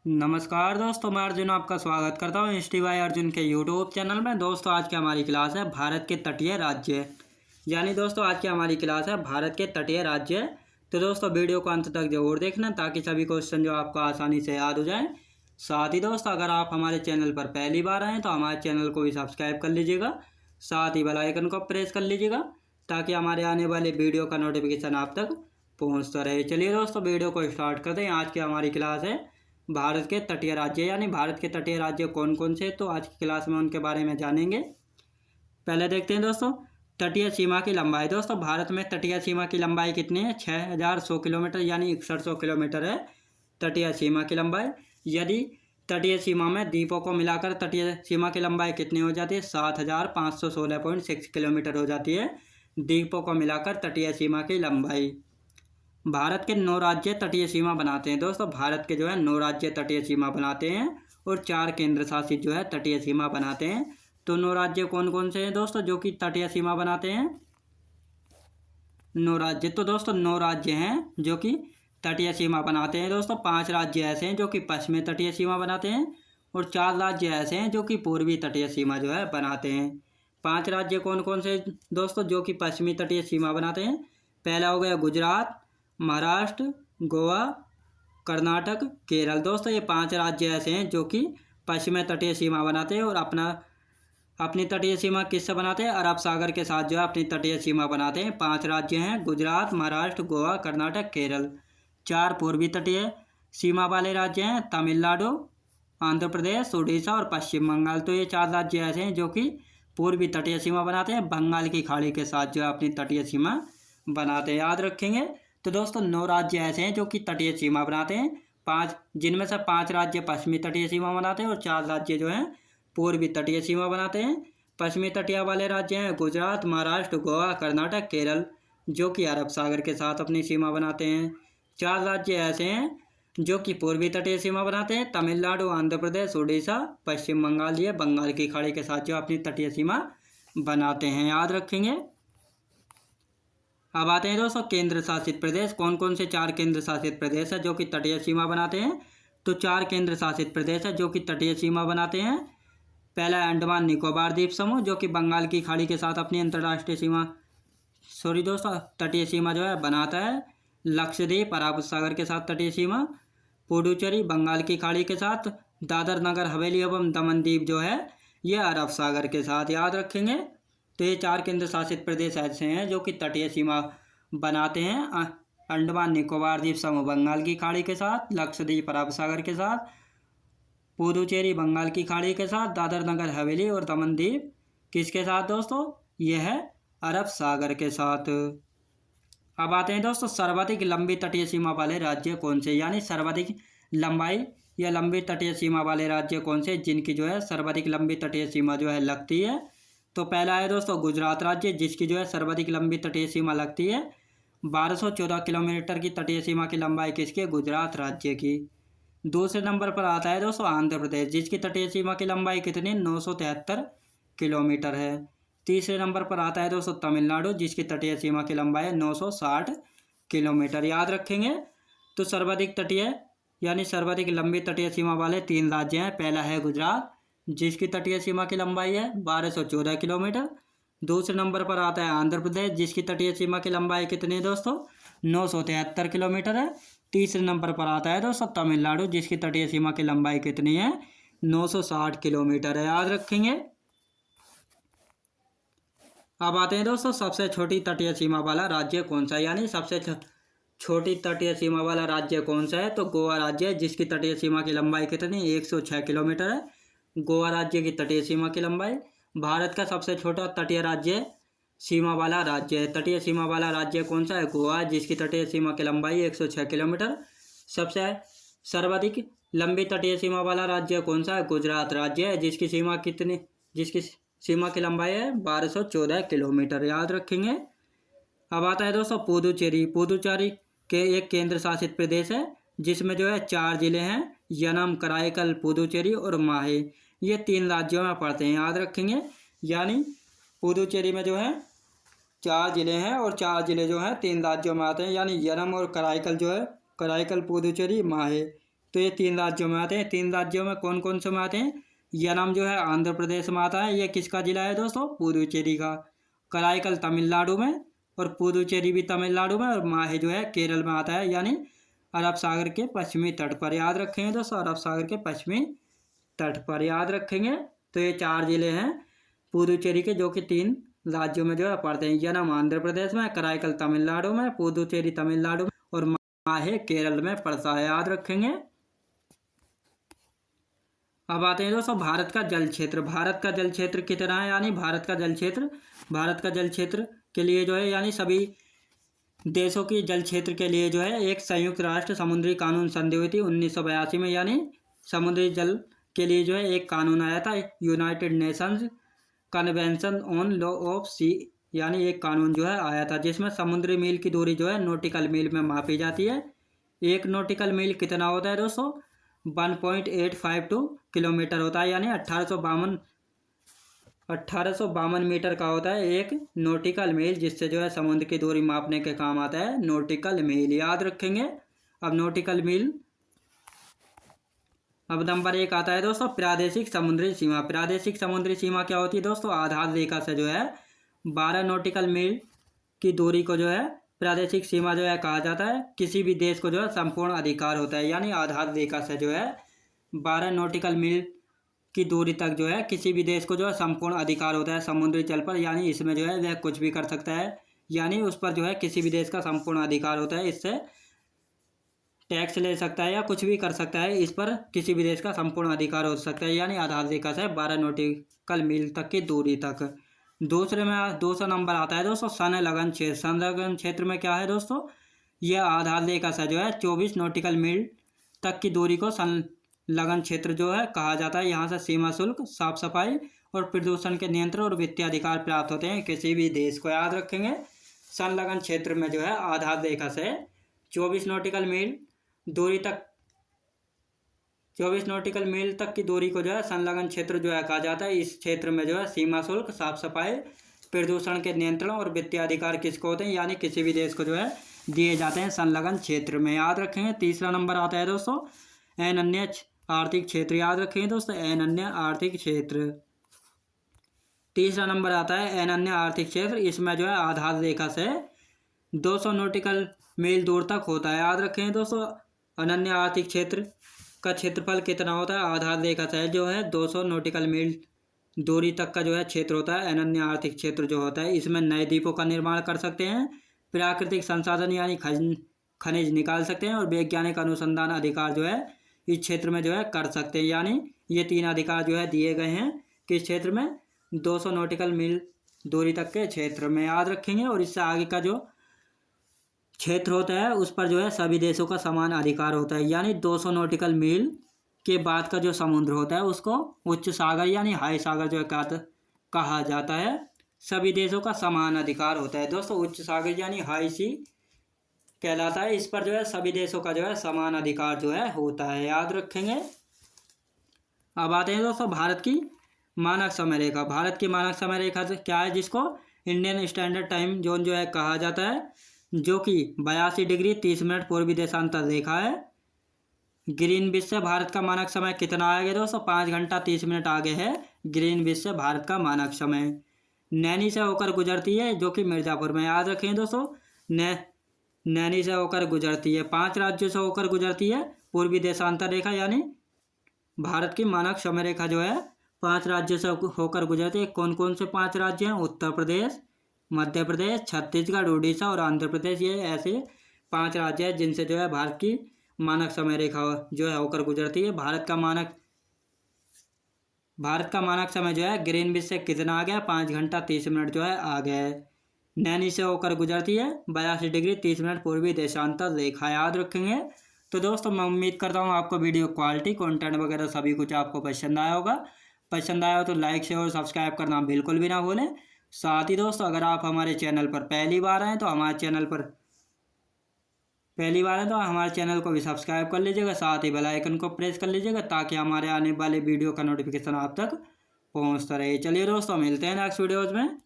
नमस्कार दोस्तों, मैं अर्जुन आपका स्वागत करता हूँ हिस्ट्री बाय अर्जुन के यूट्यूब चैनल में। दोस्तों आज की हमारी क्लास है भारत के तटीय राज्य, यानी दोस्तों आज की हमारी क्लास है भारत के तटीय राज्य। तो दोस्तों वीडियो को अंत तक जरूर देखना ताकि सभी क्वेश्चन जो आपको आसानी से याद हो जाएं। साथ ही दोस्तों अगर आप हमारे चैनल पर पहली बार आएँ तो हमारे चैनल को भी सब्सक्राइब कर लीजिएगा, साथ ही बेल आइकन को प्रेस कर लीजिएगा ताकि हमारे आने वाले वीडियो का नोटिफिकेशन आप तक पहुँचता रहे। चलिए दोस्तों वीडियो को स्टार्ट करते हैं। आज की हमारी क्लास है भारत के तटीय राज्य, यानी भारत के तटीय राज्य कौन कौन से, तो आज की क्लास में उनके बारे में जानेंगे। पहले देखते हैं दोस्तों तटीय सीमा की लंबाई। दोस्तों भारत में तटीय सीमा की लंबाई कितनी है? 6100 किलोमीटर यानी 6100 किलोमीटर है तटीय सीमा की लंबाई। यदि तटीय सीमा में द्वीपों को मिलाकर तटीय सीमा की लंबाई कितनी हो जाती है? 7516.6 किलोमीटर हो जाती है द्वीपों को मिलाकर तटीय सीमा की लंबाई। भारत के 9 राज्य तटीय सीमा बनाते हैं। दोस्तों भारत के जो है 9 राज्य तटीय सीमा बनाते हैं और 4 केंद्र शासित जो है तटीय सीमा बनाते हैं। तो 9 राज्य कौन कौन से हैं दोस्तों जो कि तटीय सीमा बनाते हैं? 9 राज्य, तो दोस्तों 9 राज्य हैं जो कि तटीय सीमा बनाते हैं। दोस्तों 5 राज्य ऐसे हैं जो कि पश्चिमी तटीय सीमा बनाते हैं और 4 राज्य ऐसे हैं जो कि पूर्वी तटीय सीमा जो है बनाते हैं। 5 राज्य कौन कौन से दोस्तों जो कि पश्चिमी तटीय सीमा बनाते हैं? पहला हो गया गुजरात, महाराष्ट्र, गोवा, कर्नाटक, केरल। दोस्तों ये 5 राज्य ऐसे हैं जो कि पश्चिमी तटीय सीमा बनाते हैं और अपनी तटीय सीमा किससे बनाते हैं? अरब सागर के साथ जो है अपनी तटीय सीमा बनाते हैं। 5 राज्य हैं गुजरात, महाराष्ट्र, गोवा, कर्नाटक, केरल। 4 पूर्वी तटीय सीमा वाले राज्य हैं तमिलनाडु, आंध्र प्रदेश, उड़ीसा और पश्चिम बंगाल। तो ये 4 राज्य ऐसे हैं जो कि पूर्वी तटीय सीमा बनाते हैं, बंगाल की खाड़ी के साथ जो है अपनी तटीय सीमा बनाते हैं। याद रखेंगे। तो दोस्तों 9 राज्य ऐसे हैं जो कि तटीय सीमा बनाते हैं, 5 जिनमें से 5 राज्य पश्चिमी तटीय सीमा बनाते हैं और 4 राज्य जो हैं पूर्वी तटीय सीमा बनाते हैं। पश्चिमी तटीय वाले राज्य हैं गुजरात, महाराष्ट्र, गोवा, कर्नाटक, केरल, जो कि अरब सागर के साथ अपनी सीमा बनाते हैं। 4 राज्य ऐसे हैं जो कि पूर्वी तटीय सीमा बनाते हैं तमिलनाडु, आंध्र प्रदेश, उड़ीसा, पश्चिम बंगाल, ये बंगाल की खाड़ी के साथ जो अपनी तटीय सीमा बनाते हैं। याद रखेंगे। अब आते हैं दोस्तों केंद्र शासित प्रदेश। कौन कौन से 4 केंद्र शासित प्रदेश है जो कि तटीय सीमा बनाते हैं? तो 4 केंद्र शासित प्रदेश है जो कि तटीय सीमा बनाते हैं। पहला है अंडमान निकोबार द्वीप समूह जो कि बंगाल की खाड़ी के साथ अपनी अंतर्राष्ट्रीय सीमा तटीय सीमा जो है बनाता है। लक्षद्वीप अरब सागर के साथ तटीय सीमा। पुडुचेरी बंगाल की खाड़ी के साथ। दादर नगर हवेली एवं दमन द्वीप जो है ये अरब सागर के साथ। याद रखेंगे। तो ये 4 केंद्र शासित प्रदेश ऐसे हैं जो कि तटीय सीमा बनाते हैं। अंडमान निकोबार द्वीप समूह बंगाल की खाड़ी के साथ, लक्षद्वीप अरब सागर के साथ, पुडुचेरी बंगाल की खाड़ी के साथ, दादर नगर हवेली और दमन द्वीप किसके साथ दोस्तों? यह है अरब सागर के साथ। अब आते हैं दोस्तों सर्वाधिक लंबी तटीय सीमा वाले राज्य कौन से, यानी सर्वाधिक लंबाई या लंबी तटीय सीमा वाले राज्य कौन से जिनकी जो है सर्वाधिक लंबी तटीय सीमा जो है लगती है? तो पहला है दोस्तों गुजरात राज्य जिसकी जो है सर्वाधिक लंबी तटीय सीमा लगती है। 1214 किलोमीटर की तटीय सीमा की लंबाई किसकी है? गुजरात राज्य की। दूसरे नंबर पर आता है दोस्तों आंध्र प्रदेश जिसकी तटीय सीमा की लंबाई कितनी? 973 किलोमीटर है। तीसरे नंबर पर आता है दोस्तों तमिलनाडु जिसकी तटीय सीमा की लंबाई है 960 किलोमीटर। याद रखेंगे। तो सर्वाधिक तटीय यानी सर्वाधिक लंबी तटीय सीमा वाले 3 राज्य हैं। पहला है गुजरात जिसकी तटीय सीमा की लंबाई है 1214 किलोमीटर। दूसरे नंबर पर आता है आंध्र प्रदेश जिसकी तटीय सीमा की लंबाई कितनी है दोस्तों? 973 किलोमीटर है। तीसरे नंबर पर आता है दोस्तों तमिलनाडु जिसकी तटीय सीमा की लंबाई कितनी है? 960 किलोमीटर है। याद रखेंगे। अब आते हैं दोस्तों सबसे छोटी तटीय सीमा वाला राज्य कौन सा, यानी सबसे छोटी तटीय सीमा वाला राज्य कौन सा है? तो गोवा राज्य है जिसकी तटीय सीमा की लंबाई कितनी? 106 किलोमीटर है गोवा राज्य की तटीय सीमा की लंबाई। भारत का सबसे छोटा तटीय राज्य सीमा वाला राज्य है। तटीय सीमा वाला राज्य कौन सा है? गोवा जिसकी तटीय सीमा की लंबाई 106 किलोमीटर। सबसे सर्वाधिक लंबी तटीय सीमा वाला राज्य कौन सा है? गुजरात राज्य है जिसकी सीमा की लंबाई है 1214 किलोमीटर। याद रखेंगे। अब आता है दोस्तों पुदुचेरी। पुदुचेरी के एक केंद्र शासित प्रदेश है जिसमें जो है 4 जिले हैं, यनम, कराईकल, पुदुचेरी और माहे। ये 3 राज्यों में पड़ते हैं। याद रखेंगे। यानी पुदुचेरी में जो है 4 जिले हैं और 4 जिले जो हैं 3 राज्यों में आते हैं, यानी यनम और कराईकल जो है कराईकल, पुदुचेरी, माहे। तो ये 3 राज्यों में आते हैं। 3 राज्यों में कौन कौन से में आते हैं? यानाम जो है आंध्र प्रदेश में आता है। ये किसका जिला है दोस्तों? पुदुचेरी का। कराईकल तमिलनाडु में और पुदुचेरी भी तमिलनाडु में, और माहे जो है केरल में आता है, यानी अरब सागर के पश्चिमी तट पर। याद रखेंगे दोस्तों, अरब सागर के पश्चिमी तट पर याद रखेंगे। तो ये 4 जिले हैं पुदुचेरी के, जो कि 3 राज्यों में जो है पड़ते हैं। यानाम आंध्र प्रदेश में, कराईकल तमिलनाडु में, पुदुचेरी तमिलनाडु में और माहे केरल में पड़ता है। याद रखेंगे। अब आते हैं दोस्तों भारत का जल क्षेत्र। भारत का जल क्षेत्र कितना है? यानी भारत का जल क्षेत्र के लिए जो है, यानी सभी देशों की जल क्षेत्र के लिए जो है एक संयुक्त राष्ट्र समुद्री कानून संधि हुई थी 1982 में। यानी समुद्री जल के लिए जो है एक कानून आया था, United Nations convention on law of sea, यानी एक कानून जो है आया था, जिसमें समुद्री मील की दूरी जो है नॉटिकल मील में मापी जाती है। एक नॉटिकल मील कितना होता है दोस्तों? 1.852 किलोमीटर होता है, यानी 1852 मीटर का होता है एक नॉटिकल मील, जिससे जो है समुद्र की दूरी मापने के काम आता है नॉटिकल मील। याद रखेंगे। अब नॉटिकल मील। अब नंबर 1 आता है दोस्तों प्रादेशिक समुद्री सीमा। प्रादेशिक समुद्री सीमा क्या होती है दोस्तों? आधार रेखा से जो है 12 नॉटिकल मील की दूरी को जो है प्रादेशिक सीमा जो है कहा जाता है। किसी भी देश को जो है संपूर्ण अधिकार होता है, यानी आधार रेखा से जो है 12 नॉटिकल मील की दूरी तक जो है किसी भी देश को जो है संपूर्ण अधिकार होता है समुद्री जल पर, यानी इसमें जो है वह कुछ भी कर सकता है, यानी उस पर जो है किसी भी देश का संपूर्ण अधिकार होता है। इससे टैक्स ले सकता है या कुछ भी कर सकता है, इस पर किसी भी देश का संपूर्ण अधिकार हो सकता है, यानी आधार रेखा से 12 नॉटिकल मील तक की दूरी तक। दूसरा नंबर आता है दोस्तों संलग्न क्षेत्र। संलग्न क्षेत्र में क्या है दोस्तों? यह आधार रेखा से जो है 24 नॉटिकल मील तक की दूरी को संलग्न क्षेत्र जो है कहा जाता है। यहाँ से सीमा शुल्क, साफ सफाई और प्रदूषण के नियंत्रण और वित्तीय अधिकार प्राप्त होते हैं किसी भी देश को। याद रखेंगे। संलग्न क्षेत्र में जो है आधार रेखा से 24 नॉटिकल मील दूरी तक 24 नॉटिकल मील तक की दूरी को जो है संलग्न क्षेत्र जो है कहा जाता है। इस क्षेत्र में जो है सीमा शुल्क, साफ सफाई, प्रदूषण के नियंत्रण और वित्तीय अधिकार किसको होते हैं? यानी किसी भी देश को जो है दिए जाते हैं संलग्न क्षेत्र में। याद रखेंगे। तीसरा नंबर आता है दोस्तों अनन्य आर्थिक क्षेत्र। याद रखेंगे दोस्तों अनन्य आर्थिक क्षेत्र। तीसरा नंबर आता है अनन्य आर्थिक क्षेत्र। इसमें जो है आधार रेखा से 200 नॉटिकल मील दूर तक होता है। याद रखेंगे दोस्तों अनन्य आर्थिक क्षेत्र का क्षेत्रफल कितना होता है? आधार रेखा से जो है 200 नॉटिकल मील दूरी तक का जो है क्षेत्र होता है अनन्य आर्थिक क्षेत्र जो होता है। इसमें नए द्वीपों का निर्माण कर सकते हैं, प्राकृतिक संसाधन यानी खनिज निकाल सकते हैं, और वैज्ञानिक अनुसंधान अधिकार जो है इस क्षेत्र में जो है कर सकते हैं। यानी ये 3 अधिकार जो है दिए गए हैं किस क्षेत्र में? 200 नॉटिकल मील दूरी तक के क्षेत्र में। याद रखेंगे। और इससे आगे का जो क्षेत्र होता है उस पर जो है सभी देशों का समान अधिकार होता है, यानी 200 नॉटिकल मील के बाद का जो समुद्र होता है उसको उच्च सागर यानी हाई सागर जो है कहा जाता है। सभी देशों का समान अधिकार होता है दोस्तों। उच्च सागर यानी हाई सी कहलाता है। इस पर जो है सभी देशों का जो है समान अधिकार जो है होता है। याद रखेंगे। अब आते हैं दोस्तों भारत की मानक समय रेखा। भारत की मानक समय रेखा क्या है? जिसको इंडियन स्टैंडर्ड टाइम जोन जो है कहा जाता है, जो कि 82 डिग्री 30 मिनट पूर्वी देशांतर रेखा है। ग्रीनविच से भारत का मानक समय कितना आगे दोस्तों? 5 घंटा 30 मिनट आगे है ग्रीनविच से भारत का मानक समय। नैनी से होकर गुजरती है जो कि मिर्ज़ापुर में। याद रखें दोस्तों नैनी से होकर गुजरती है। 5 राज्यों से होकर गुजरती है पूर्वी देशांतर रेखा, यानी भारत की मानक समय रेखा जो है 5 राज्यों से होकर गुजरती है। कौन कौन से 5 राज्य हैं? उत्तर प्रदेश, मध्य प्रदेश, छत्तीसगढ़, उड़ीसा और आंध्र प्रदेश। ये ऐसे 5 राज्य हैं जिनसे जो है भारत की मानक समय रेखा जो है होकर गुजरती है। भारत का मानक समय जो है ग्रीनविच से कितना आ गया? 5 घंटा 30 मिनट जो है आ गया है। नैनी से होकर गुजरती है 82 डिग्री 30 मिनट पूर्वी देशांतर रेखा। याद रखेंगे। तो दोस्तों मैं उम्मीद करता हूँ आपको वीडियो क्वालिटी, कंटेंट वगैरह सभी कुछ आपको पसंद आया होगा। पसंद आया हो तो लाइक, शेयर और सब्सक्राइब करना बिल्कुल भी ना भूलें। साथ ही दोस्तों अगर आप हमारे चैनल पर पहली बार आए तो हमारे चैनल को भी सब्सक्राइब कर लीजिएगा। साथ ही बेल आइकन को प्रेस कर लीजिएगा ताकि हमारे आने वाले वीडियो का नोटिफिकेशन आप तक पहुंचता रहे। चलिए दोस्तों मिलते हैं नेक्स्ट वीडियोज़ में।